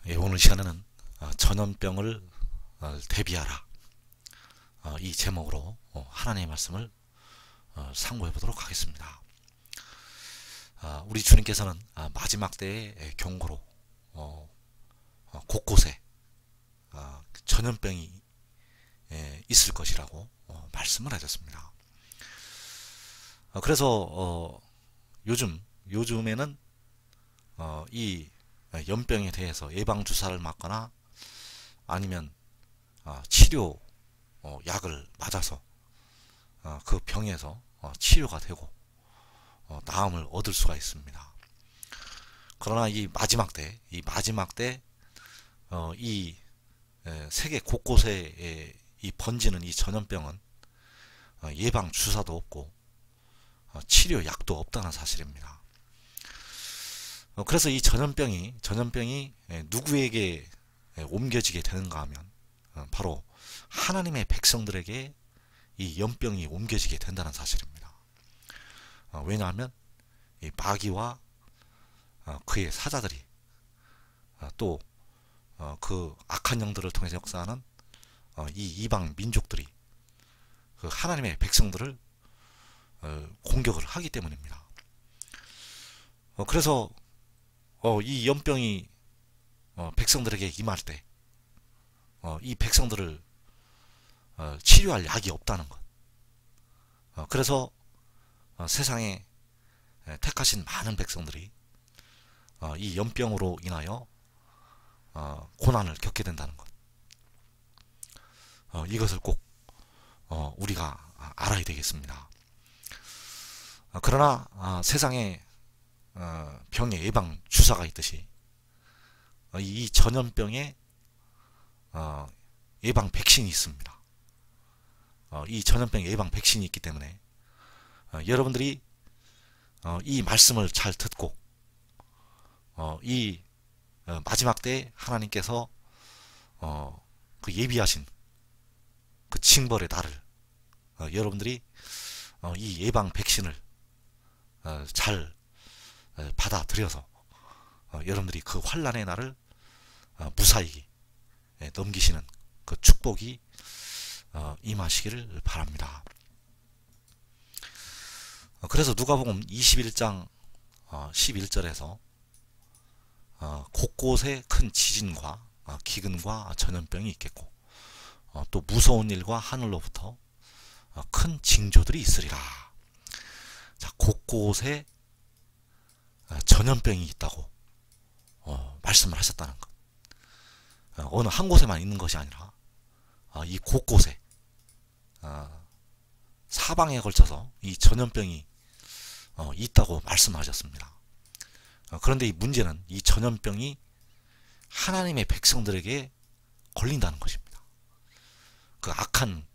예, 오늘 시간에는 전염병을 대비하라 이 제목으로 하나님의 말씀을 상고해 보도록 하겠습니다. 우리 주님께서는 마지막 때의 경고로 곳곳에 전염병이 있을 것이라고 말씀을 하셨습니다. 그래서 요즘에는 이 연병에 대해서 예방주사를 맞거나 아니면 치료 약을 맞아서 그 병에서 치료가 되고 나음을 얻을 수가 있습니다. 그러나 이 마지막 때 이 세계 곳곳에 이 번지는 이 전염병은 예방 주사도 없고 치료 약도 없다는 사실입니다. 그래서 이 전염병이 누구에게 옮겨지게 되는가 하면 바로 하나님의 백성들에게 이 연병이 옮겨지게 된다는 사실입니다. 왜냐하면 이 마귀와 그의 사자들이 또 그 악한 영들을 통해서 역사하는 이 이방 민족들이 그 하나님의 백성들을 공격을 하기 때문입니다. 그래서 이 연병이 백성들에게 임할 때 이 백성들을 치료할 약이 없다는 것. 그래서 세상에 택하신 많은 백성들이 이 연병으로 인하여 고난을 겪게 된다는 것. 이것을 꼭 우리가 알아야 되겠습니다. 그러나 세상에 병의 예방 주사가 있듯이 이 전염병의 예방 백신이 있습니다. 이 전염병 예방 백신이 있기 때문에 여러분들이 이 말씀을 잘 듣고 이 마지막 때 하나님께서 그 예비하신 그 징벌의 날을 여러분들이 이 예방 백신을 잘 받아들여서 여러분들이 그 환난의 날을 무사히 넘기시는 그 축복이 임하시기를 바랍니다. 그래서 누가복음 21장 11절에서 곳곳에 큰 지진과 기근과 전염병이 있겠고 또 무서운 일과 하늘로부터 큰 징조들이 있으리라. 자, 곳곳에 전염병이 있다고 말씀을 하셨다는 것. 어느 한 곳에만 있는 것이 아니라 이 곳곳에 사방에 걸쳐서 이 전염병이 있다고 말씀하셨습니다. 그런데 이 문제는 이 전염병이 하나님의 백성들에게 걸린다는 것입니다. 그 악한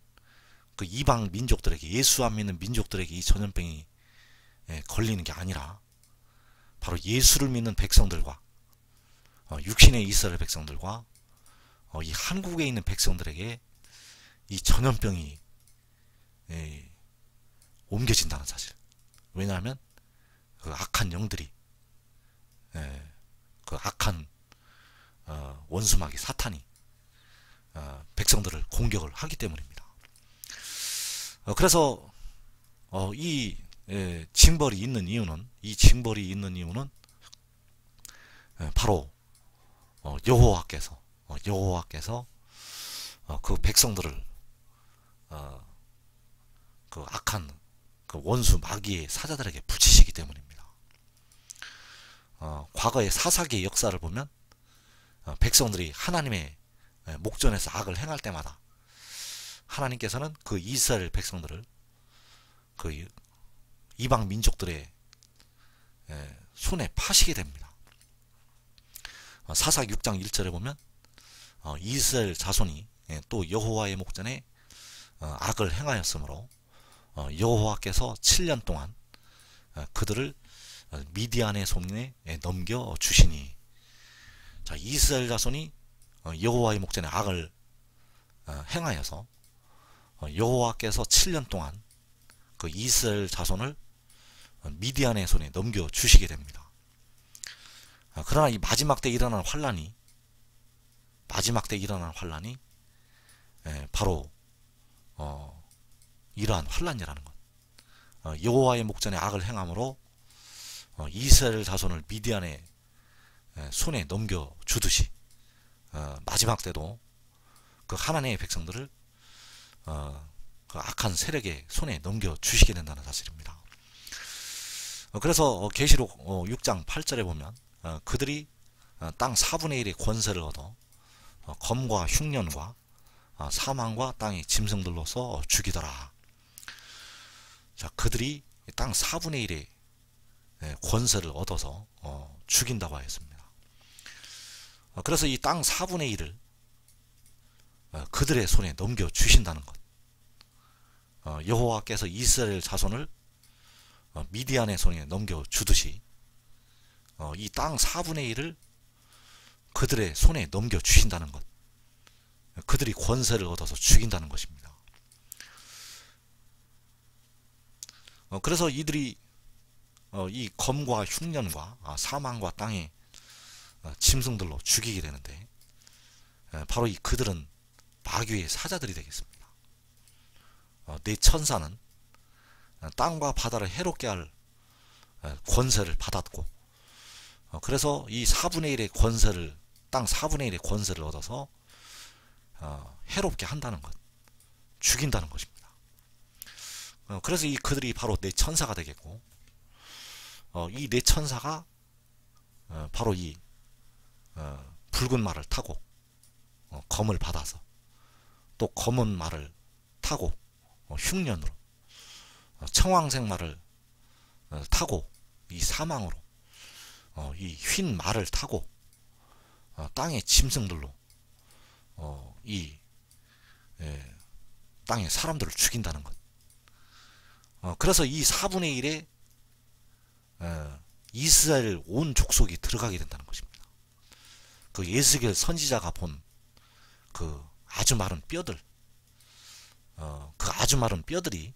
그 이방 민족들에게, 예수 안 믿는 민족들에게 이 전염병이 걸리는 게 아니라 바로 예수를 믿는 백성들과 육신의 이스라엘 백성들과 이 한국에 있는 백성들에게 이 전염병이 옮겨진다는 사실. 왜냐하면 그 악한 영들이 그 악한 원수마귀 사탄이 백성들을 공격을 하기 때문입니다. 그래서 이 징벌이 있는 이유는 바로 여호와께서 그 백성들을 그 악한 그 원수 마귀의 사자들에게 붙이시기 때문입니다. 과거의 사사기의 역사를 보면 백성들이 하나님의 목전에서 악을 행할 때마다 하나님께서는 그 이스라엘 백성들을 그 이방 민족들의 손에 파시게 됩니다. 사사기 6장 1절에 보면 이스라엘 자손이 또 여호와의 목전에 악을 행하였으므로 여호와께서 7년 동안 그들을 미디안의 손에 넘겨 주시니. 자, 이스라엘 자손이 여호와의 목전에 악을 행하여서 여호와께서 7년 동안 그 이스라엘 자손을 미디안의 손에 넘겨 주시게 됩니다. 그러나 이 마지막 때 일어나는 환란이 마지막 때 일어난 환란이 바로 이러한 환란이라는 것. 여호와의 목전에 악을 행함으로 이스라엘 자손을 미디안의 손에 넘겨주듯이 마지막 때도 그 하나님의 백성들을 그 악한 세력의 손에 넘겨주시게 된다는 사실입니다. 그래서 계시록 6장 8절에 보면 그들이 땅 4분의 1의 권세를 얻어 검과 흉년과 사망과 땅의 짐승들로서 죽이더라. 자, 그들이 땅 4분의 1의 권세를 얻어서 죽인다고 하였습니다. 그래서 이 땅 4분의 1을 그들의 손에 넘겨주신다는 것. 여호와께서 이스라엘 자손을 미디안의 손에 넘겨주듯이 이 땅 4분의 1을 그들의 손에 넘겨주신다는 것. 그들이 권세를 얻어서 죽인다는 것입니다. 그래서 이들이 이 검과 흉년과 사망과 땅의 짐승들로 죽이게 되는데 바로 이 그들은 마귀의 사자들이 되겠습니다. 내 천사는 땅과 바다를 해롭게 할 권세를 받았고 그래서 이 4분의 1의 권세를 땅 4분의 1의 권세를 얻어서 해롭게 한다는 것, 죽인다는 것입니다. 그래서 이 그들이 바로 내 천사가 되겠고 이 내 천사가 바로 이 붉은 말을 타고 검을 받아서 또 검은 말을 타고 흉년으로 청황색 말을 타고 이 사망으로 이 휜 말을 타고 땅의 짐승들로 이 땅의 사람들을 죽인다는 것. 그래서 이 4분의 1에 이스라엘 온 족속이 들어가게 된다는 것입니다. 그 예스겔 선지자가 본 그 아주 마른 뼈들, 그 아주 마른 뼈들이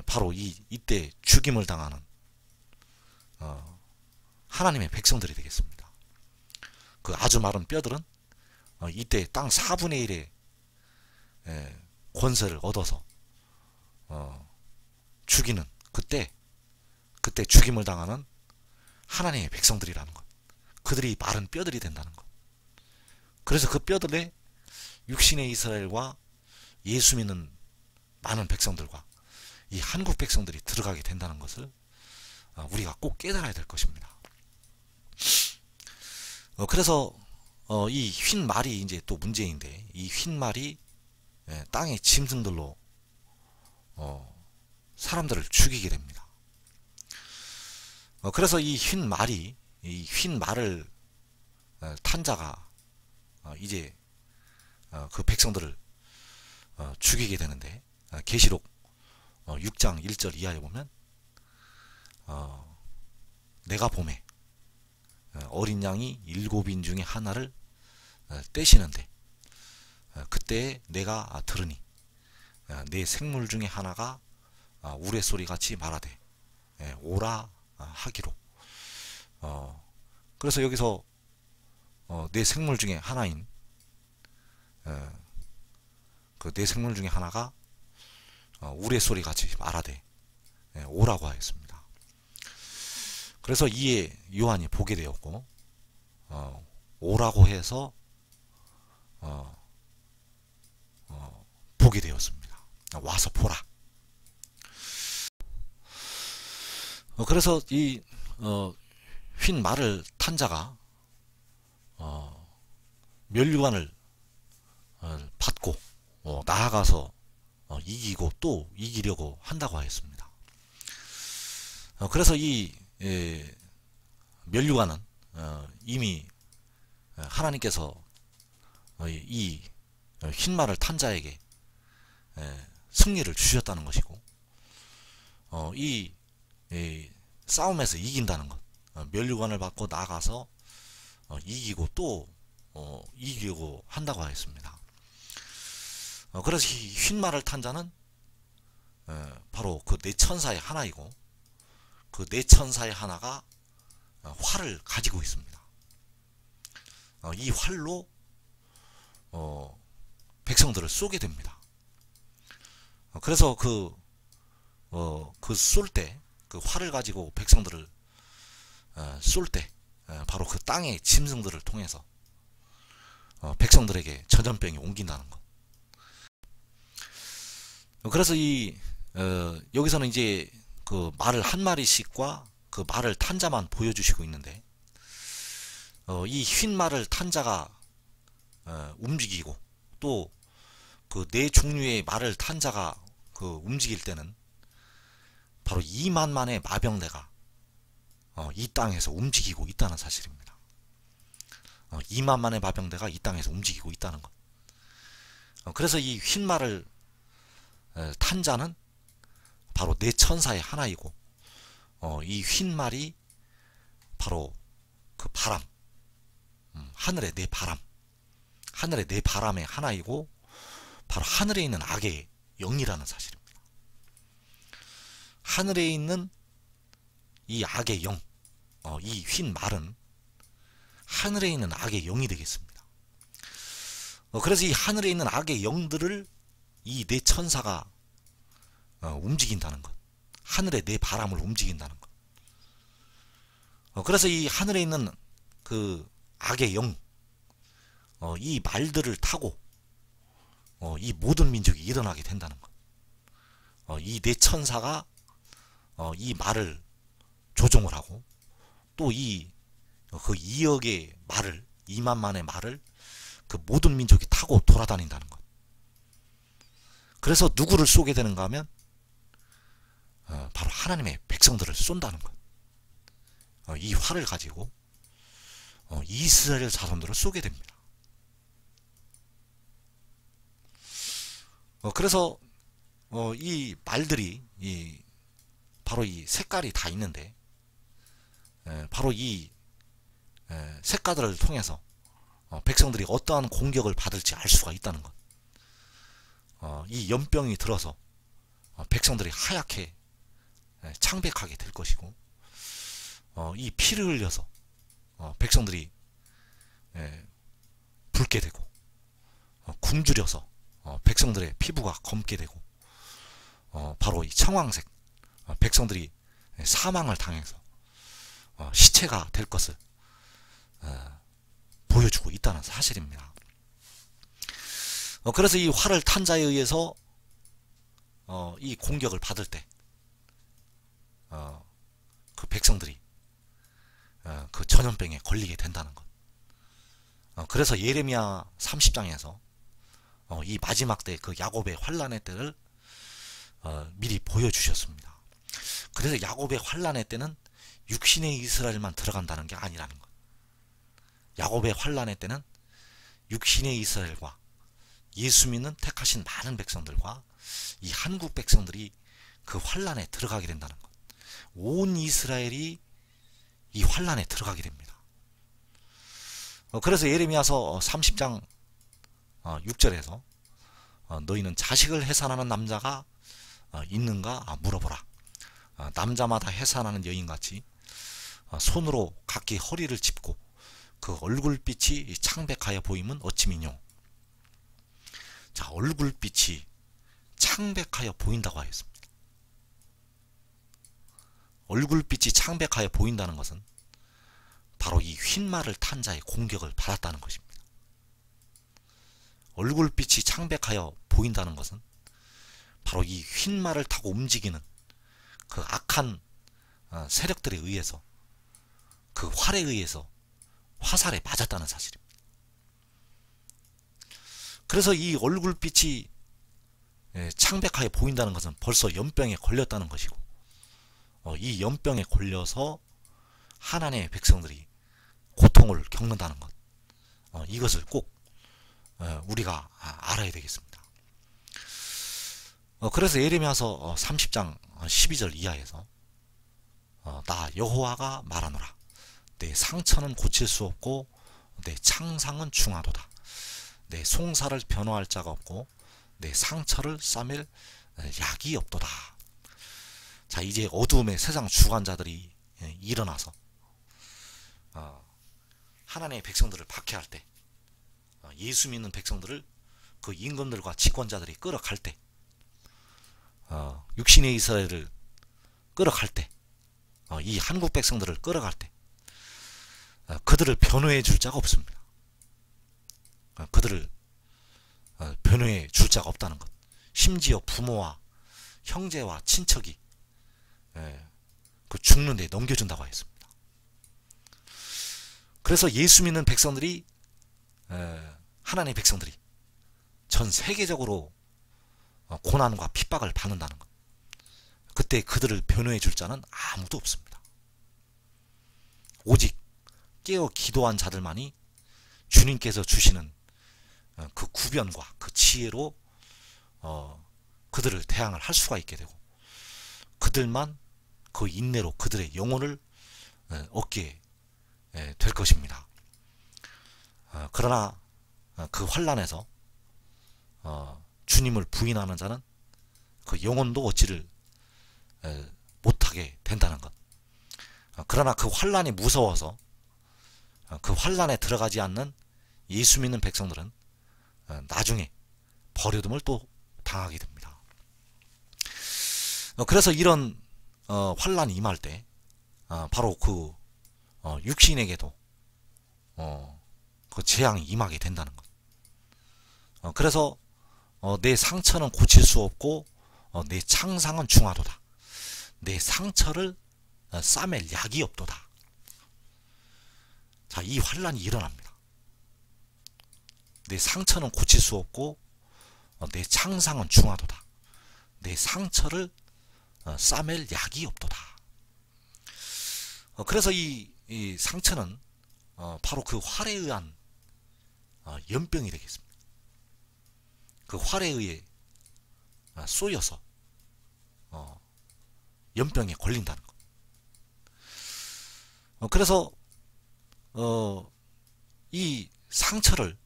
바로 이때 죽임을 당하는 하나님의 백성들이 되겠습니다. 그 아주 마른 뼈들은 이때 땅 4분의 1의 권세를 얻어서 죽이는 그때 죽임을 당하는 하나님의 백성들이라는 것. 그들이 마른 뼈들이 된다는 것. 그래서 그 뼈들에 육신의 이스라엘과 예수 믿는 많은 백성들과 이 한국 백성들이 들어가게 된다는 것을 우리가 꼭 깨달아야 될 것입니다. 그래서 이 휜 말이 이제 또 문제인데 이 휜 말이 땅의 짐승들로 사람들을 죽이게 됩니다. 그래서 이 휜 말을 탄 자가 이제 그 백성들을 죽이게 되는데 계시록 6장 1절 이하에 보면 내가 보매 어린 양이 7인 중에 하나를 떼시는데 그때 내가 들으니 내 생물 중에 하나가 우레소리같이 말하되 오라 하기로. 그래서 여기서 내 생물 중에 하나인 그 내 생물 중에 하나가 우레소리같이 말하되 오라고 하였습니다. 그래서 이에 요한이 보게 되었고 오라고 해서 보게 되었습니다. 와서 보라. 그래서 이 휜 말을 탄 자가 면류관을 받고 나아가서 이기고 또 이기려고 한다고 하였습니다. 그래서 이 면류관은 이미 하나님께서 이 흰 말을 탄 자에게 승리를 주셨다는 것이고 이 싸움에서 이긴다는 것, 면류관을 받고 나가서 이기고 또 이기려고 한다고 하였습니다. 그래서 이 흰 말을 탄 자는 바로 그 네 천사의 하나이고 그 네 천사의 하나가 활을 가지고 있습니다. 이 활로 백성들을 쏘게 됩니다. 그래서 쏠 때, 그 활을 가지고 백성들을 쏠 때, 바로 그 땅의 짐승들을 통해서 백성들에게 전염병이 옮긴다는 것. 그래서 여기서는 이제 그 말을 한 마리씩과 그 말을 탄 자만 보여주시고 있는데, 이 흰 말을 탄 자가 움직이고, 또 그 네 종류의 말을 탄 자가 그 움직일 때는 바로 2만만의 마병대가 이 땅에서 움직이고 있다는 사실입니다. 2만만의 마병대가 이 땅에서 움직이고 있다는 것. 그래서 이 흰 말을 탄 자는 바로 네 천사의 하나이고, 이 흰 말이 바로 그 바람, 하늘의 네 바람, 하늘의 네 바람의 하나이고, 바로 하늘에 있는 악의 영이라는 사실입니다. 하늘에 있는 이 악의 영, 이 흰 말은 하늘에 있는 악의 영이 되겠습니다. 그래서 이 하늘에 있는 악의 영들을 이 네 천사가 움직인다는 것, 하늘의 네 바람을 움직인다는 것. 그래서 이 하늘에 있는 그 악의 영, 이 말들을 타고 이 모든 민족이 일어나게 된다는 것. 이 네 천사가 이 말을 조종을 하고, 또 그 2억의 말을, 2만만의 말을 그 모든 민족이 타고 돌아다닌다는 것. 그래서 누구를 쏘게 되는가 하면 바로 하나님의 백성들을 쏜다는 것. 이 활을 가지고 이스라엘 자손들을 쏘게 됩니다. 그래서 이 말들이 바로 이 색깔이 다 있는데, 바로 이 색깔들을 통해서 백성들이 어떠한 공격을 받을지 알 수가 있다는 것. 이 연병이 들어서 백성들이 하얗게 창백하게 될 것이고, 이 피를 흘려서 백성들이 붉게 되고, 굶주려서 백성들의 피부가 검게 되고, 바로 이 청황색, 백성들이 사망을 당해서 시체가 될 것을 보여주고 있다는 사실입니다. 그래서 이 활을 탄 자에 의해서 이 공격을 받을 때 그 백성들이 그 전염병에 걸리게 된다는 것. 그래서 예레미야 30장에서 이 마지막 때 그 야곱의 환란의 때를 미리 보여주셨습니다. 그래서 야곱의 환란의 때는 육신의 이스라엘만 들어간다는 게 아니라는 것. 야곱의 환란의 때는 육신의 이스라엘과 예수 믿는 택하신 많은 백성들과 이 한국 백성들이 그 환란에 들어가게 된다는 것. 온 이스라엘이 이 환란에 들어가게 됩니다. 그래서 예레미야서 30장 6절에서 너희는 자식을 해산하는 남자가 있는가 물어보라. 남자마다 해산하는 여인같이 손으로 각기 허리를 짚고 그 얼굴빛이 창백하여 보이면 어찌미뇨. 자, 얼굴빛이 창백하여 보인다고 하였습니다. 얼굴빛이 창백하여 보인다는 것은 바로 이 흰말을 탄 자의 공격을 받았다는 것입니다. 얼굴빛이 창백하여 보인다는 것은 바로 이 흰말을 타고 움직이는 그 악한 세력들에 의해서, 그 활에 의해서 화살에 맞았다는 사실입니다. 그래서 이 얼굴빛이 창백하게 보인다는 것은 벌써 연병에 걸렸다는 것이고, 이 연병에 걸려서 하나님의 백성들이 고통을 겪는다는 것, 이것을 꼭 우리가 알아야 되겠습니다. 그래서 예레미야서 30장 12절 이하에서 나 여호와가 말하노라. 내 상처는 고칠 수 없고 내 창상은 중하도다. 내 송사를 변호할 자가 없고 내 상처를 싸맬 약이 없도다. 자, 이제 어두움의 세상 주관자들이 일어나서 하나님의 백성들을 박해할 때 예수 믿는 백성들을 그 임금들과 집권자들이 끌어갈 때, 육신의 이스라엘을 끌어갈 때, 이 한국 백성들을 끌어갈 때, 그들을 변호해 줄 자가 없습니다. 그들을 변호해 줄 자가 없다는 것. 심지어 부모와 형제와 친척이 그 죽는 데 넘겨준다고 했습니다. 그래서 예수 믿는 백성들이, 하나님의 백성들이 전 세계적으로 고난과 핍박을 받는다는 것. 그때 그들을 변호해 줄 자는 아무도 없습니다. 오직 깨어 기도한 자들만이 주님께서 주시는 그 구변과 그 지혜로 그들을 대항을 할 수가 있게 되고, 그들만 그 인내로 그들의 영혼을 얻게 될 것입니다. 그러나 그 환난에서 주님을 부인하는 자는 그 영혼도 얻지를 못하게 된다는 것. 그러나 그 환난이 무서워서 그 환난에 들어가지 않는 예수 믿는 백성들은 나중에 버려둠을 또 당하게 됩니다. 그래서 이런 환난이 임할 때 바로 그 육신에게도 그 재앙이 임하게 된다는 것. 그래서 내 상처는 고칠 수 없고 내 창상은 중하도다. 내 상처를 싸맬 약이 없도다. 자, 이 환난이 일어납니다. 내 상처는 고칠 수 없고 내 창상은 중하도다. 내 상처를 싸맬 약이 없도다. 그래서 이 상처는 바로 그 활에 의한 연병이 되겠습니다. 그 활에 의해 쏘여서 연병에 걸린다는 것. 그래서 이 상처를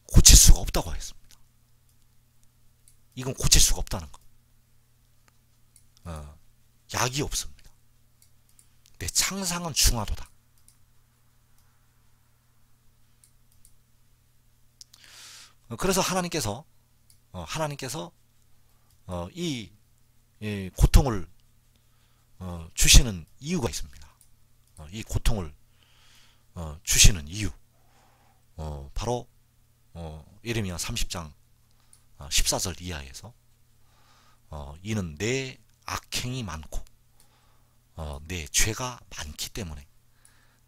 고칠 수가 없다고 했습니다. 이건 고칠 수가 없다는 것. 약이 없습니다. 내 창상은 중하도다. 그래서 하나님께서 이 고통을 주시는 이유가 있습니다. 이 고통을 주시는 이유, 바로 예레미야 30장 14절 이하에서 이는 내 악행이 많고 내 죄가 많기 때문에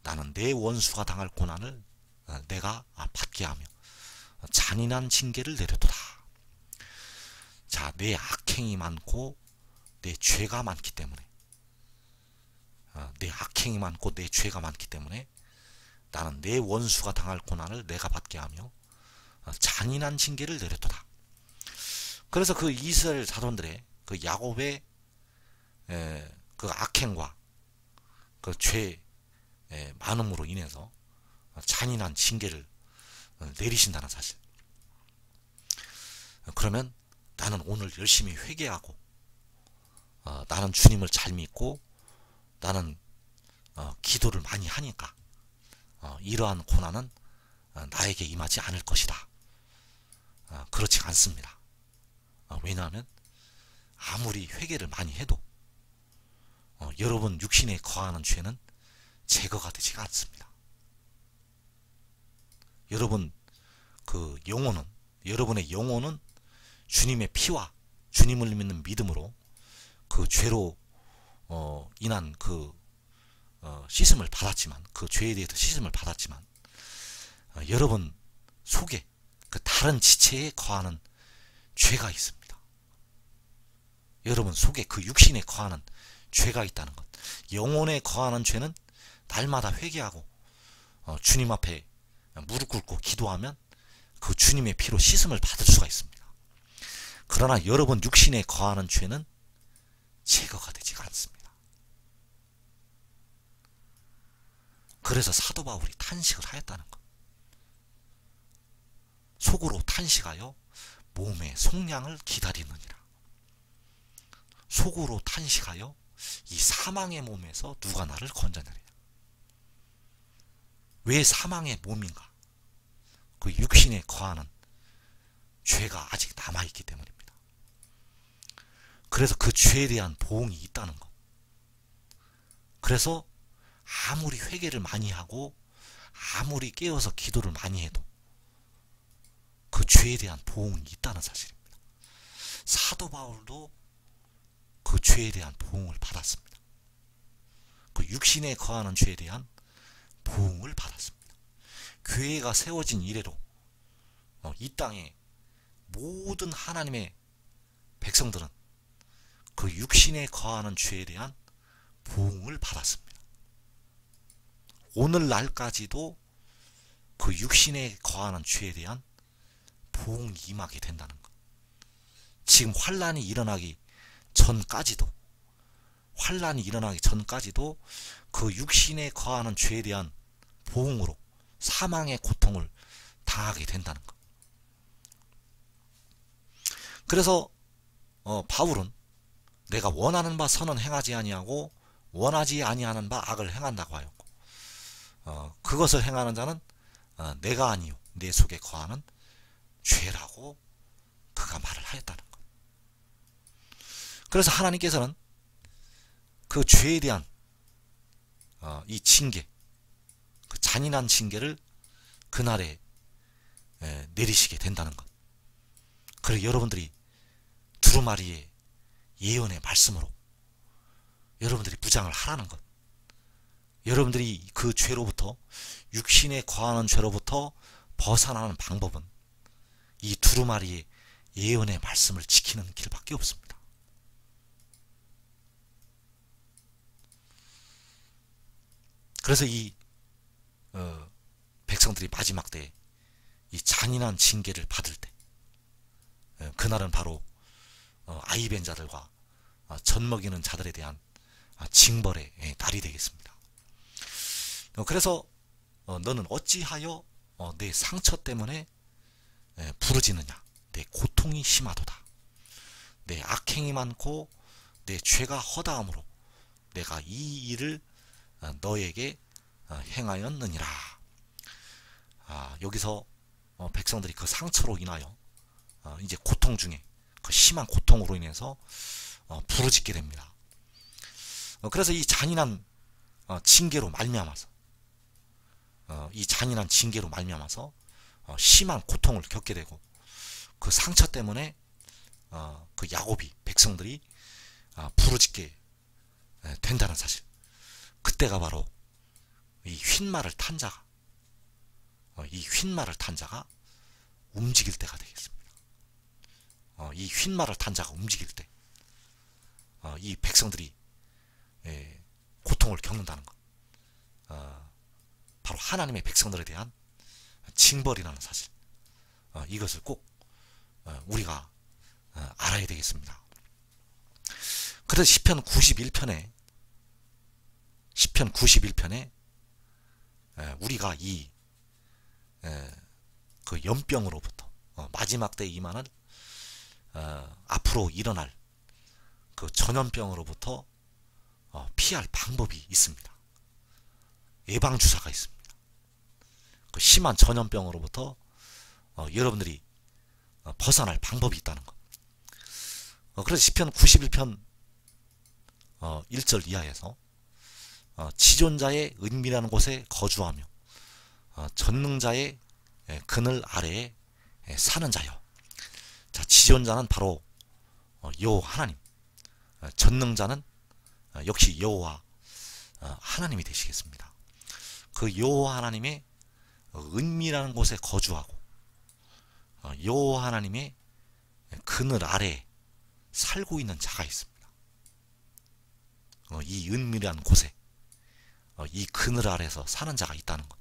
나는 내 원수가 당할 고난을 내가 받게 하며 잔인한 징계를 내려도다. 자, 내 악행이 많고 내 죄가 많기 때문에, 내 악행이 많고 내 죄가 많기 때문에 나는 내 원수가 당할 고난을 내가 받게 하며 잔인한 징계를 내려도다. 그래서 그 이스라엘 자손들의 그 야곱의 그 악행과 그 죄 많음으로 인해서 잔인한 징계를 내리신다는 사실. 그러면 나는 오늘 열심히 회개하고 나는 주님을 잘 믿고 나는 기도를 많이 하니까 이러한 고난은 나에게 임하지 않을 것이다. 그렇지 않습니다. 왜냐하면 아무리 회개를 많이 해도 여러분 육신에 거하는 죄는 제거가 되지가 않습니다. 여러분의 영혼은 주님의 피와 주님을 믿는 믿음으로 그 죄로 인한 그 씻음을 받았지만, 그 죄에 대해서 씻음을 받았지만, 여러분 속에 그 다른 지체에 거하는 죄가 있습니다. 여러분 속에 그 육신에 거하는 죄가 있다는 것. 영혼에 거하는 죄는 날마다 회개하고 주님 앞에 무릎 꿇고 기도하면 그 주님의 피로 씻음을 받을 수가 있습니다. 그러나 여러분 육신에 거하는 죄는 제거가 되지가 않습니다. 그래서 사도 바울이 탄식을 하였다는 것. 속으로 탄식하여 몸의 속량을 기다리느니라. 속으로 탄식하여 이 사망의 몸에서 누가 나를 건져내리냐. 왜 사망의 몸인가? 그 육신에 거하는 죄가 아직 남아있기 때문입니다. 그래서 그 죄에 대한 보응이 있다는 것. 그래서 아무리 회개를 많이 하고 아무리 깨어서 기도를 많이 해도 그 죄에 대한 보응이 있다는 사실입니다. 사도 바울도 그 죄에 대한 보응을 받았습니다. 그 육신에 거하는 죄에 대한 보응을 받았습니다. 교회가 세워진 이래로 이 땅에 모든 하나님의 백성들은 그 육신에 거하는 죄에 대한 보응을 받았습니다. 오늘날까지도 그 육신에 거하는 죄에 대한 보응이 임하게 된다는 것. 지금 환란이 일어나기 전까지도 그 육신에 거하는 죄에 대한 보응으로 사망의 고통을 당하게 된다는 것. 그래서 바울은 내가 원하는 바 선은 행하지 아니하고 원하지 아니하는 바 악을 행한다고 하였고 그것을 행하는 자는 내가 아니요 내 속에 거하는 죄라고 그가 말을 하였다는 것. 그래서 하나님께서는 그 죄에 대한 이 징계, 그 잔인한 징계를 그날에 내리시게 된다는 것. 그리고 여러분들이 두루마리의 예언의 말씀으로 여러분들이 무장을 하라는 것. 여러분들이 그 죄로부터, 육신에 거하는 죄로부터 벗어나는 방법은 이 두루마리의 예언의 말씀을 지키는 길밖에 없습니다. 그래서 이 백성들이 마지막 때에 이 잔인한 징계를 받을 때 그날은 바로 아이벤 자들과 젖먹이는 자들에 대한 징벌의 날이 되겠습니다. 그래서 너는 어찌하여 내 상처 때문에 부르짖느냐. 내 고통이 심하도다. 내 악행이 많고 내 죄가 허다함으로 내가 이 일을 너에게 행하였느니라. 여기서 백성들이 그 상처로 인하여 이제 고통 중에 그 심한 고통으로 인해서 부르짖게 됩니다. 그래서 이 잔인한 징계로 말미암아서 심한 고통을 겪게 되고 그 상처 때문에 그 야곱이 백성들이 부르짖게 된다는 사실. 그때가 바로 이 휜말을 탄 자가 움직일 때가 되겠습니다. 이 휜말을 탄 자가 움직일 때 이 백성들이 고통을 겪는다는 것. 바로 하나님의 백성들에 대한 징벌이라는 사실. 이것을 꼭 우리가 알아야 되겠습니다. 그래서 시편 91편에 우리가 이 그 연병으로부터 마지막 때에 임하는 앞으로 일어날 그 전염병으로부터 피할 방법이 있습니다. 예방주사가 있습니다. 그 심한 전염병으로부터 여러분들이 벗어날 방법이 있다는 것. 그래서 시편 91편 1절 이하에서 지존자의 은밀한 곳에 거주하며 전능자의 그늘 아래에 사는 자여. 자, 지존자는 바로 여호와 하나님, 전능자는 역시 여호와 하나님이 되시겠습니다. 그 여호와 하나님의 은밀한 곳에 거주하고 여호와 하나님의 그늘 아래에 살고 있는 자가 있습니다. 이 은밀한 곳에 이 그늘 아래에서 사는 자가 있다는 것.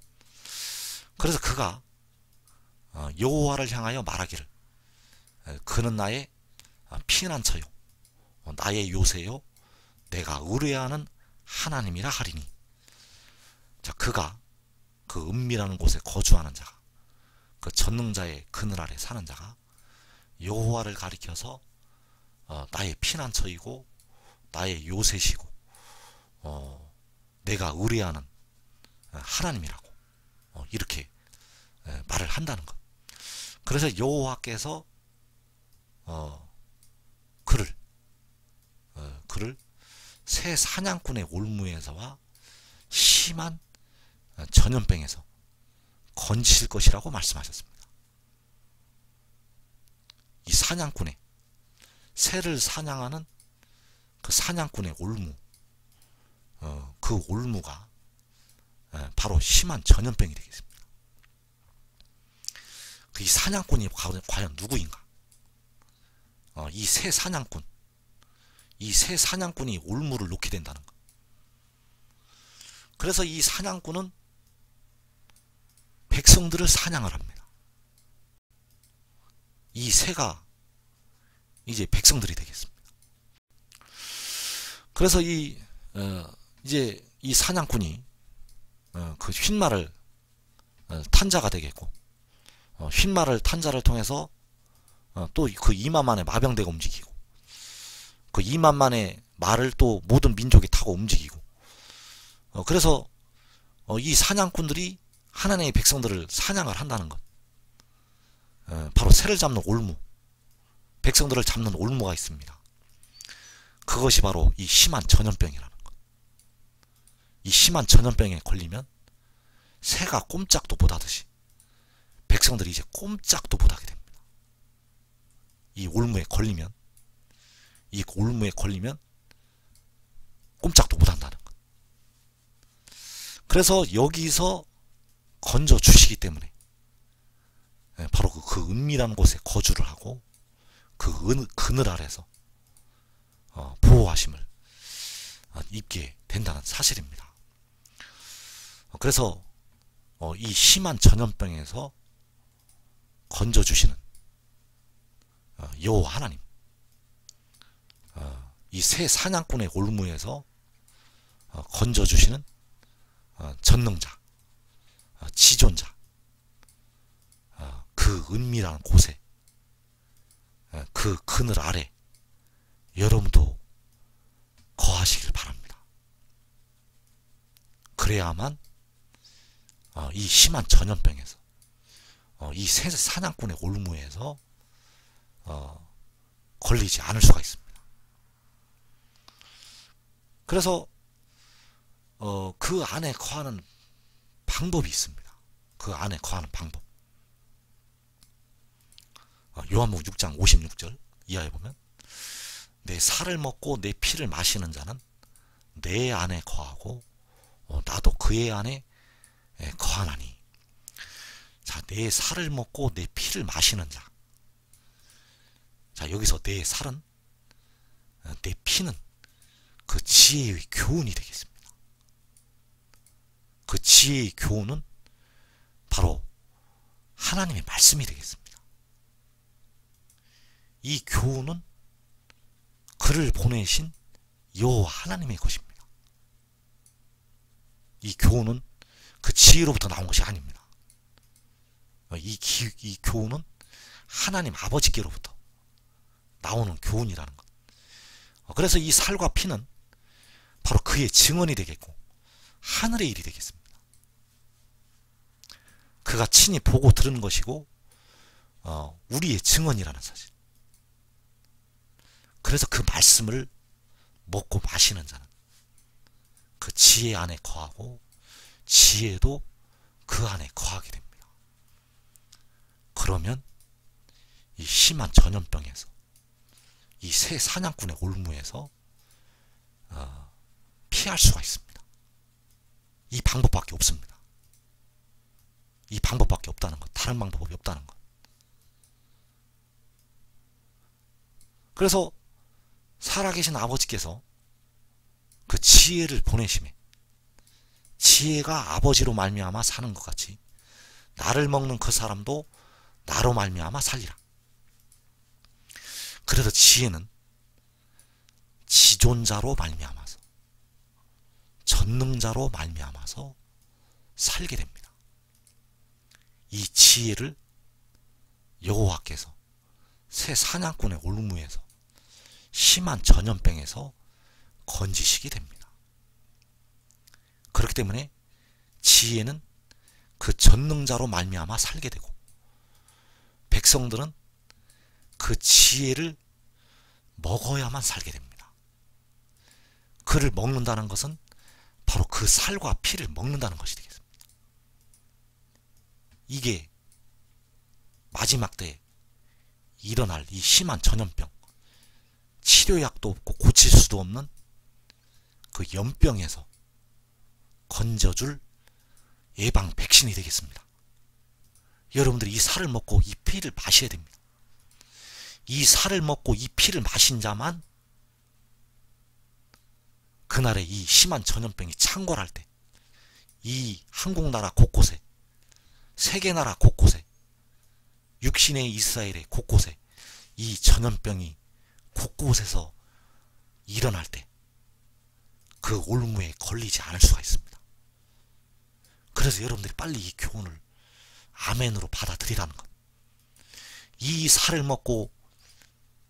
그래서 그가 여호와를 향하여 말하기를 그는 나의 피난처요 나의 요새요 내가 의뢰하는 하나님이라 하리니. 자, 그가 그 은밀한 곳에 거주하는 자가, 그 전능자의 그늘 아래 사는 자가 여호와를 가리켜서 나의 피난처이고 나의 요새시고 내가 의뢰하는 하나님이라고 이렇게 말을 한다는 것. 그래서 여호와께서 그를 새 사냥꾼의 올무에서와 심한 전염병에서 건지실 것이라고 말씀하셨습니다. 이 사냥꾼의, 새를 사냥하는 그 사냥꾼의 올무, 그 올무가 바로 심한 전염병이 되겠습니다. 이 사냥꾼이 과연 누구인가? 이 새 사냥꾼, 이 새 사냥꾼이 올무를 놓게 된다는 것. 그래서 이 사냥꾼은 백성들을 사냥을 합니다. 이 새가 이제 백성들이 되겠습니다. 그래서 이제 이 사냥꾼이 그 휜말을 탄 자가 되겠고, 휜말을 탄 자를 통해서 또 그 2만만의 마병대가 움직이고, 그 2만만의 말을 또 모든 민족이 타고 움직이고, 그래서 이 사냥꾼들이 하나님의 백성들을 사냥을 한다는 것. 바로 새를 잡는 올무, 백성들을 잡는 올무가 있습니다. 그것이 바로 이 심한 전염병이라는 것. 이 심한 전염병에 걸리면 새가 꼼짝도 못하듯이 백성들이 이제 꼼짝도 못하게 됩니다. 이 올무에 걸리면 꼼짝도 못한다는 것. 그래서 여기서 건져 주시기 때문에 바로 그 은밀한 곳에 거주를 하고 그 그늘 아래서 보호하심을 입게 된다는 사실입니다. 그래서 이 심한 전염병에서 건져주시는 여호와 하나님, 이 새 사냥꾼의 올무에서 건져주시는 전능자, 지존자, 그 은밀한 곳에, 그 그늘 아래 여러분도 거하시길 바랍니다. 그래야만 이 심한 전염병에서, 이 새 사냥꾼의 올무에서 걸리지 않을 수가 있습니다. 그래서 그 안에 거하는 방법이 있습니다. 그 안에 거하는 방법. 요한복음 6장 56절 이하에 보면, 내 살을 먹고 내 피를 마시는 자는 내 안에 거하고 나도 그의 안에 거하나니. 자, 내 살을 먹고 내 피를 마시는 자. 자, 여기서 내 살은, 내 피는 그 지혜의 교훈이 되겠습니다. 그 지혜의 교훈은 바로 하나님의 말씀이 되겠습니다. 이 교훈은 그를 보내신 여호와 하나님의 것입니다. 이 교훈은 그 지혜로부터 나온 것이 아닙니다. 이 교훈은 하나님 아버지께로부터 나오는 교훈이라는 것. 그래서 이 살과 피는 바로 그의 증언이 되겠고 하늘의 일이 되겠습니다. 그가 친히 보고 들은 것이고 우리의 증언이라는 사실. 그래서 그 말씀을 먹고 마시는 자는 그 지혜 안에 거하고 지혜도 그 안에 거하게 됩니다. 그러면 이 심한 전염병에서, 이 새 사냥꾼의 올무에서 피할 수가 있습니다. 이 방법밖에 없습니다. 이 방법밖에 없다는 것. 다른 방법이 없다는 것. 그래서 살아계신 아버지께서 그 지혜를 보내심에, 지혜가 아버지로 말미암아 사는 것 같이 나를 먹는 그 사람도 나로 말미암아 살리라. 그래서 지혜는 지존자로 말미암아서, 전능자로 말미암아서 살게 됩니다. 이 지혜를 여호와께서 새 사냥꾼의 올무에서, 심한 전염병에서 건지시게 됩니다. 그렇기 때문에 지혜는 그 전능자로 말미암아 살게 되고, 백성들은 그 지혜를 먹어야만 살게 됩니다. 그를 먹는다는 것은 바로 그 살과 피를 먹는다는 것이 되겠습니다. 이게 마지막 때에 일어날 이 심한 전염병, 치료약도 없고 고칠 수도 없는 그 연병에서 건져줄 예방 백신이 되겠습니다. 여러분들이 이 살을 먹고 이 피를 마셔야 됩니다. 이 살을 먹고 이 피를 마신 자만 그날의 이 심한 전염병이 창궐할 때 이 한국 나라 곳곳에, 세계 나라 곳곳에, 육신의 이스라엘의 곳곳에 이 전염병이 곳곳에서 일어날 때 그 올무에 걸리지 않을 수가 있습니다. 그래서 여러분들이 빨리 이 교훈을 아멘으로 받아들이라는 것. 이 살을 먹고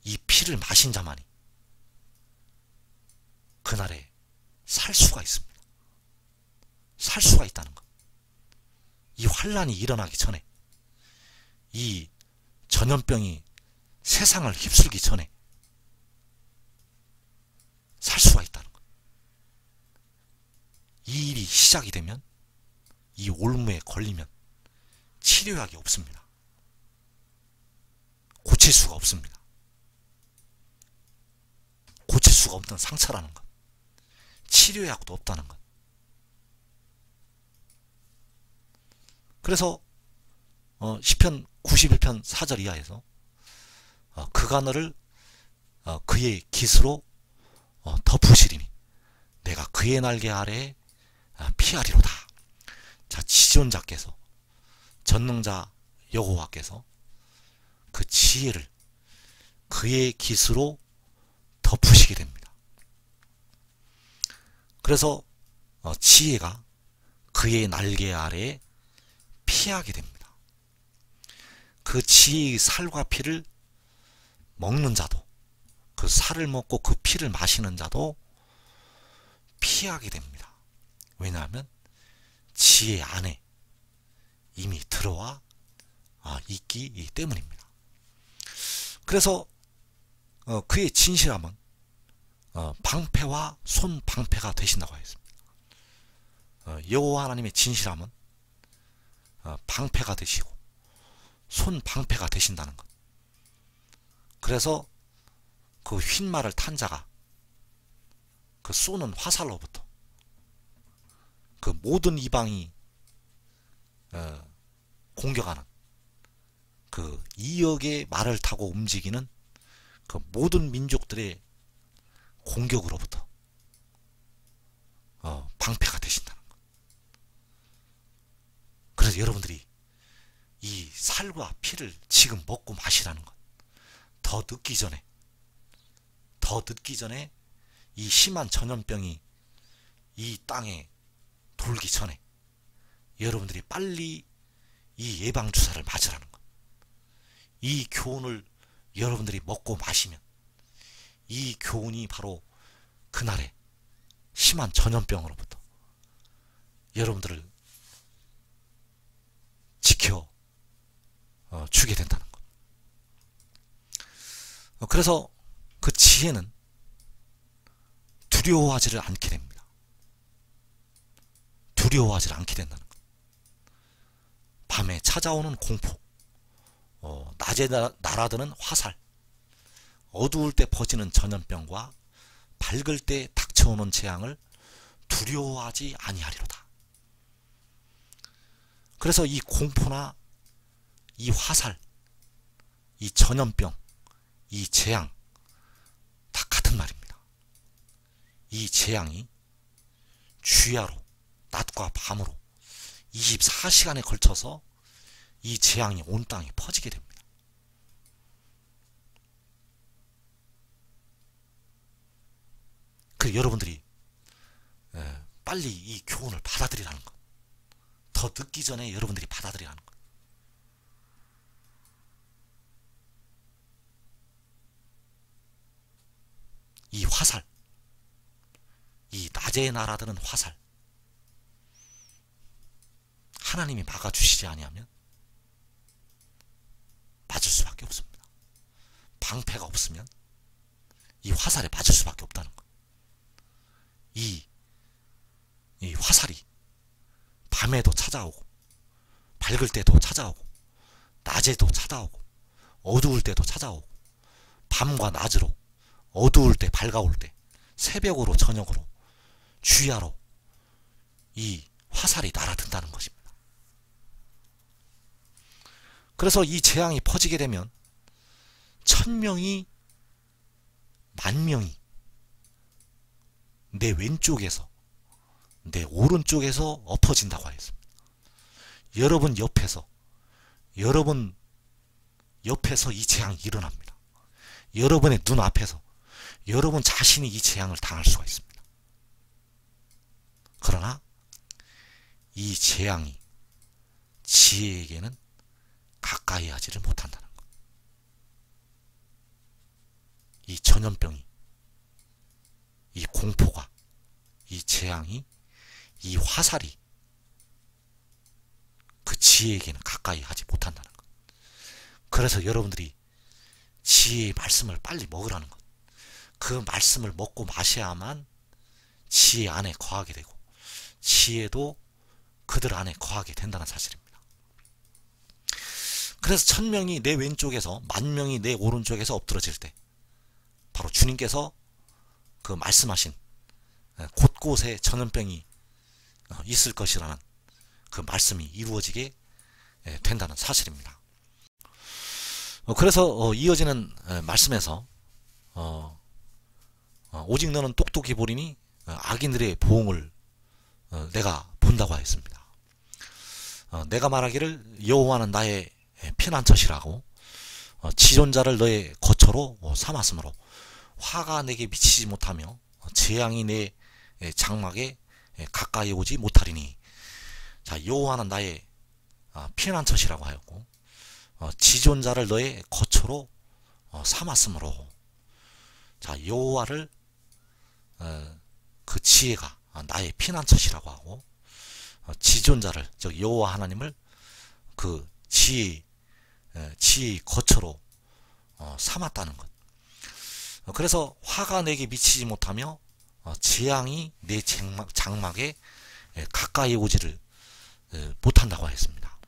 이 피를 마신 자만이 그날에 살 수가 있습니다. 살 수가 있다는 것. 이 환란이 일어나기 전에, 이 전염병이 세상을 휩쓸기 전에 살 수가 있다는 것. 이 일이 시작이 되면, 이 올무에 걸리면 치료약이 없습니다. 고칠 수가 없습니다. 고칠 수가 없는 상처라는 것, 치료약도 없다는 것. 그래서 시편 91편 4절 이하에서 그가 너를 그의 깃으로 덮으시리니 내가 그의 날개 아래에 피하리로다. 자, 지존자께서, 전능자 여호와께서 그 지혜를 그의 깃으로 덮으시게 됩니다. 그래서 지혜가 그의 날개 아래에 피하게 됩니다. 그 지혜의 살과 피를 먹는 자도, 그 살을 먹고 그 피를 마시는 자도 피하게 됩니다. 왜냐하면 지혜 안에 이미 들어와 있기 때문입니다. 그래서 그의 진실함은 방패와 손방패가 되신다고 하였습니다. 여호와 하나님의 진실함은 방패가 되시고 손방패가 되신다는 것. 그래서 그 휜말을 탄 자가 그 쏘는 화살로부터 그 모든 이방이 공격하는 그 2억의 말을 타고 움직이는 그 모든 민족들의 공격으로부터 방패가 되신다는 것. 그래서 여러분들이 이 살과 피를 지금 먹고 마시라는 것. 더 늦기 전에 이 심한 전염병이 이 땅에 돌기 전에 여러분들이 빨리 이 예방주사를 맞으라는 것. 이 교훈을 여러분들이 먹고 마시면 이 교훈이 바로 그날의 심한 전염병으로부터 여러분들을 지켜 주게 된다는 것. 그래서 그 지혜는 두려워하지를 않게 됩니다. 두려워하지를 않게 된다는 것. 밤에 찾아오는 공포, 낮에 날아드는 화살, 어두울 때 퍼지는 전염병과 밝을 때 닥쳐오는 재앙을 두려워하지 아니하리로다. 그래서 이 공포나 이 화살, 이 전염병, 이 재앙 다 같은 말입니다. 이 재앙이 주야로 낮과 밤으로 24시간에 걸쳐서 이 재앙이 온 땅에 퍼지게 됩니다. 그 여러분들이 빨리 이 교훈을 받아들이라는 것. 더 늦기 전에 여러분들이 받아들이라는 것. 이 화살, 이 낮에 날아드는 화살, 하나님이 막아주시지 아니하면 맞을 수밖에 없습니다. 방패가 없으면 이 화살에 맞을 수밖에 없다는 것. 이 화살이 밤에도 찾아오고 밝을 때도 찾아오고 낮에도 찾아오고 어두울 때도 찾아오고 밤과 낮으로 어두울 때 밝아올 때 새벽으로 저녁으로 주야로 이 화살이 날아든다는 것입니다. 그래서 이 재앙이 퍼지게 되면 1000명이 10,000명이 내 왼쪽에서 내 오른쪽에서 엎어진다고 하였습니다. 여러분 옆에서 이 재앙이 일어납니다. 여러분의 눈앞에서 여러분 자신이 이 재앙을 당할 수가 있습니다. 그러나 이 재앙이 지혜에게는 가까이 하지를 못한다는 것. 이 전염병이, 이 공포가, 이 재앙이, 이 화살이 그 지혜에게는 가까이 하지 못한다는 것. 그래서 여러분들이 지혜의 말씀을 빨리 먹으라는 것. 그 말씀을 먹고 마셔야만 지혜 안에 거하게 되고 지혜도 그들 안에 거하게 된다는 사실입니다. 그래서 1000명이 내 왼쪽에서 10,000명이 내 오른쪽에서 엎드러질 때 바로 주님께서 그 말씀하신 곳곳에 전염병이 있을 것이라는 그 말씀이 이루어지게 된다는 사실입니다. 그래서 이어지는 말씀에서 오직 너는 똑똑히 보리니 악인들의 보응을 내가 본다고 하였습니다. 내가 말하기를 여호와는 나의 피난처시라고 지존자를 너의 거처로 삼았으므로 화가 내게 미치지 못하며 재앙이 내 장막에 가까이 오지 못하리니. 자, 여호와는 나의 피난처시라고 하였고 지존자를 너의 거처로 삼았으므로. 자, 여호와를 그 지혜가 나의 피난처시라고 하고 지존자를 즉 여호와 하나님을 그 지혜의 거처로 삼았다는 것. 그래서 화가 내게 미치지 못하며 재앙이 내 장막에 가까이 오지를 못한다고 했습니다.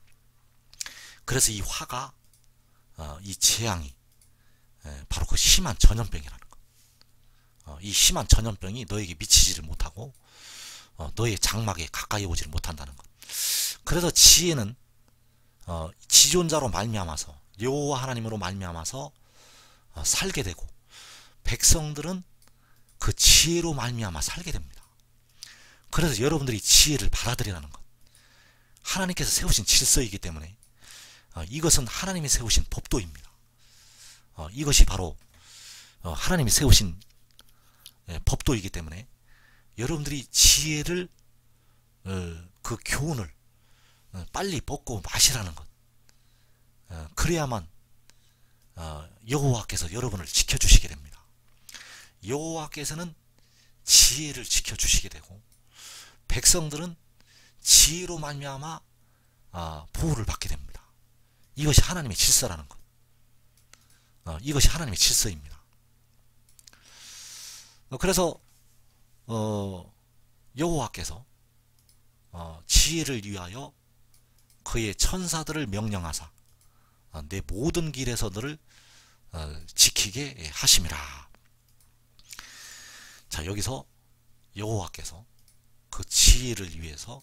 그래서 이 화가 이 재앙이 바로 그 심한 전염병이라는 것. 이 심한 전염병이 너에게 미치지를 못하고 너의 장막에 가까이 오지를 못한다는 것. 그래서 지혜는 지존자로 말미암아서 여호와 하나님으로 말미암아서 살게 되고 백성들은 그 지혜로 말미암아 살게 됩니다. 그래서 여러분들이 지혜를 받아들이라는 것. 하나님께서 세우신 질서이기 때문에 이것은 하나님이 세우신 법도입니다. 이것이 바로 하나님이 세우신 법도이기 때문에 여러분들이 지혜를 그 교훈을 빨리 먹고 마시라는 것. 그래야만 여호와께서 여러분을 지켜주시게 됩니다. 여호와께서는 지혜를 지켜주시게 되고 백성들은 지혜로 말미암아 보호를 받게 됩니다. 이것이 하나님의 질서라는 것. 이것이 하나님의 질서입니다. 그래서 여호와께서 지혜를 위하여 그의 천사들을 명령하사 내 모든 길에서 너를 지키게 하심이라. 자, 여기서 여호와께서 그 지혜를 위해서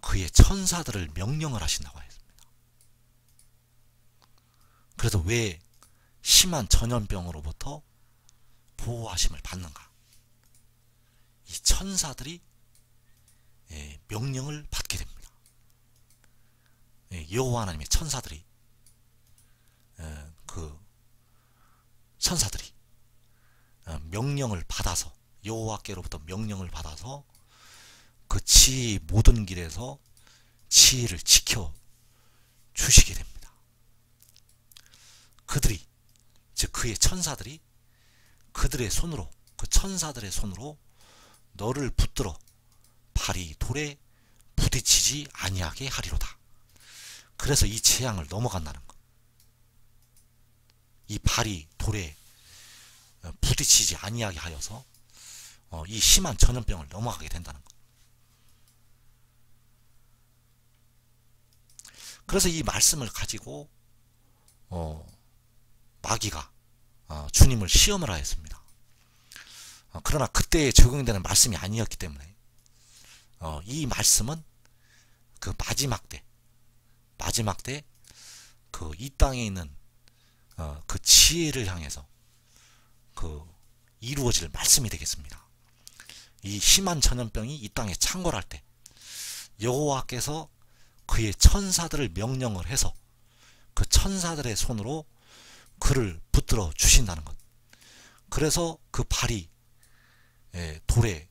그의 천사들을 명령을 하신다고 했습니다. 그래서 왜 심한 전염병으로부터 보호하심을 받는가? 이 천사들이 명령을 받게 됩니다. 여호와 하나님의 천사들이 명령을 받아서 여호와께로부터 명령을 받아서 그 지혜의 모든 길에서 지혜를 지켜 주시게 됩니다. 그들이 즉 그의 천사들이 그들의 손으로 그 천사들의 손으로 너를 붙들어 발이 돌에 부딪히지 아니하게 하리로다. 그래서 이 재앙을 넘어간다는 것. 이 발이 돌에 부딪히지 아니하게 하여서 이 심한 전염병을 넘어가게 된다는 것. 그래서 이 말씀을 가지고 마귀가 주님을 시험을 하였습니다. 그러나 그때에 적용되는 말씀이 아니었기 때문에 이 말씀은 그 마지막 때 그 이 땅에 있는 그 지혜를 향해서 그 이루어질 말씀이 되겠습니다. 이 심한 전염병이 이 땅에 창궐할 때 여호와께서 그의 천사들을 명령을 해서 그 천사들의 손으로 그를 붙들어 주신다는 것. 그래서 그 발이 돌에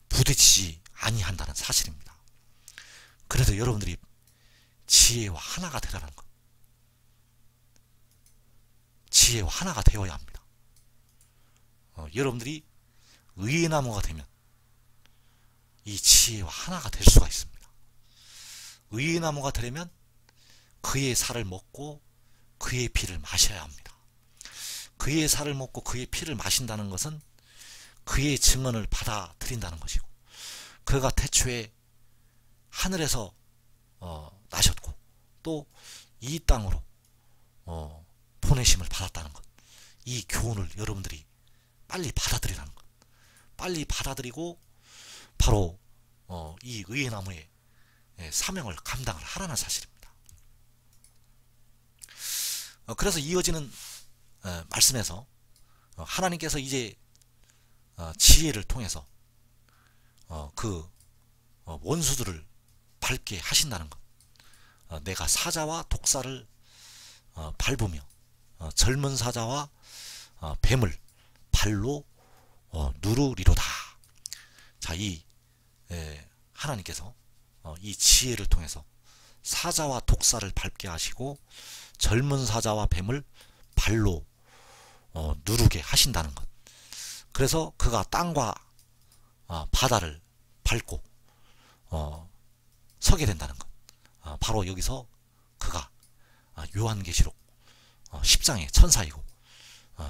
부딪히지 아니한다는 사실입니다. 그래서 여러분들이 지혜와 하나가 되라는 것. 지혜와 하나가 되어야 합니다. 여러분들이 의의 나무가 되면 이 지혜와 하나가 될 수가 있습니다. 의의 나무가 되려면 그의 살을 먹고 그의 피를 마셔야 합니다. 그의 살을 먹고 그의 피를 마신다는 것은 그의 증언을 받아들인다는 것이고, 그가 태초에 하늘에서 나셨고 또 이 땅으로 보내심을 받았다는 것. 이 교훈을 여러분들이 빨리 받아들이라는 것. 빨리 받아들이고 바로 이 의의 나무의 사명을 감당을 하라는 사실입니다. 그래서 이어지는 말씀에서 하나님께서 이제 지혜를 통해서 그 원수들을 밟게 하신다는 것. 내가 사자와 독사를 밟으며 젊은 사자와 뱀을 발로 누르리로다. 자, 이 하나님께서 이 지혜를 통해서 사자와 독사를 밟게 하시고 젊은 사자와 뱀을 발로 누르게 하신다는 것. 그래서 그가 땅과 바다를 밟고 서게 된다는 것. 바로 여기서 그가 요한계시록 10장의 천사이고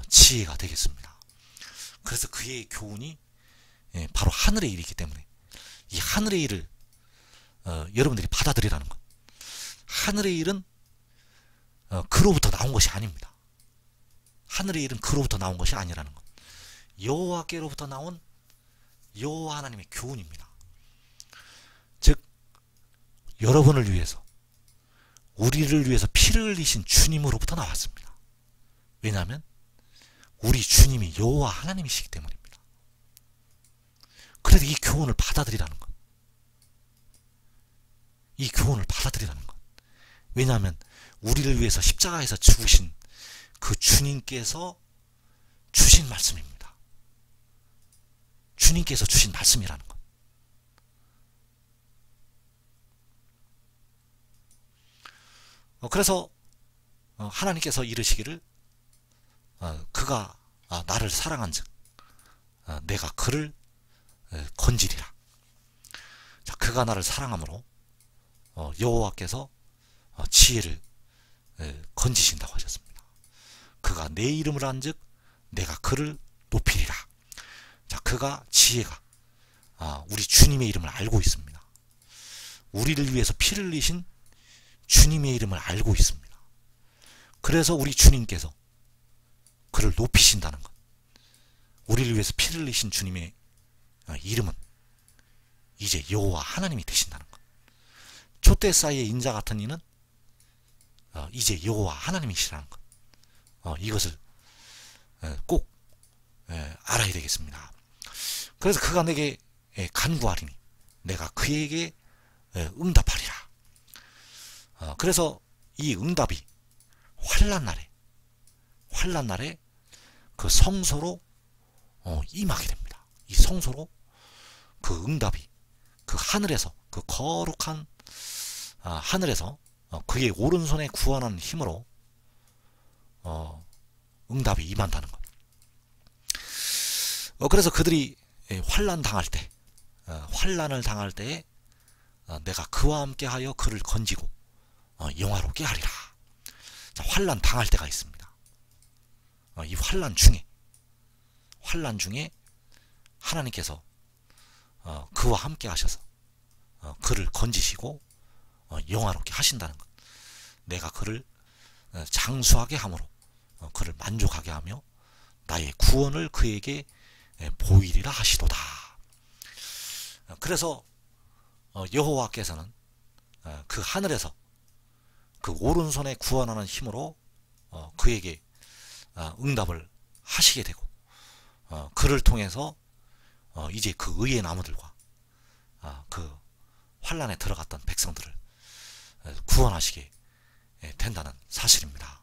지혜가 되겠습니다. 그래서 그의 교훈이 바로 하늘의 일이기 때문에 이 하늘의 일을 여러분들이 받아들이라는 것. 하늘의 일은 그로부터 나온 것이 아닙니다. 하늘의 일은 그로부터 나온 것이 아니라는 것. 여호와께로부터 나온 여호와 하나님의 교훈입니다. 즉 여러분을 위해서, 우리를 위해서 피를 흘리신 주님으로부터 나왔습니다. 왜냐하면 우리 주님이 여호와 하나님이시기 때문입니다. 그래도 이 교훈을 받아들이라는 것. 이 교훈을 받아들이라는 것. 왜냐하면 우리를 위해서 십자가에서 죽으신 그 주님께서 주신 말씀입니다. 주님께서 주신 말씀이라는 것. 그래서 하나님께서 이르시기를 그가 나를 사랑한즉 내가 그를 건지리라. 자, 그가 나를 사랑함으로 여호와께서 지혜를 건지신다고 하셨습니다. 그가 내 이름을 안즉 내가 그를 높이리라. 자, 그가 지혜가 우리 주님의 이름을 알고 있습니다. 우리를 위해서 피를 흘리신 주님의 이름을 알고 있습니다. 그래서 우리 주님께서 그를 높이신다는 것. 우리를 위해서 피를 흘리신 주님의 이름은 이제 여호와 하나님이 되신다는 것. 촛대 사이의 인자 같은 이는 이제 여호와 하나님이시라는 것. 이것을 꼭 알아야 되겠습니다. 그래서 그가 내게 간구하리니 내가 그에게 응답하리라. 그래서 이 응답이 환난 날에 그 성소로 임하게 됩니다. 이 성소로 그 응답이 그 하늘에서, 그 거룩한 하늘에서 그의 오른손에 구원하는 힘으로 응답이 임한다는 것. 그래서 그들이 환난을 당할 때에 내가 그와 함께하여 그를 건지고 영화롭게 하리라. 자, 환난 당할 때가 있습니다. 이 환난 중에 하나님께서 그와 함께 하셔서 그를 건지시고 영화롭게 하신다는 것. 내가 그를 장수하게 함으로 그를 만족하게 하며 나의 구원을 그에게 보이리라 하시도다. 그래서 여호와께서는 그 하늘에서 그 오른손에 구원하는 힘으로 그에게 응답을 하시게 되고 그를 통해서 이제 그 의의 나무들과 그 환란에 들어갔던 백성들을 구원하시게 된다는 사실입니다.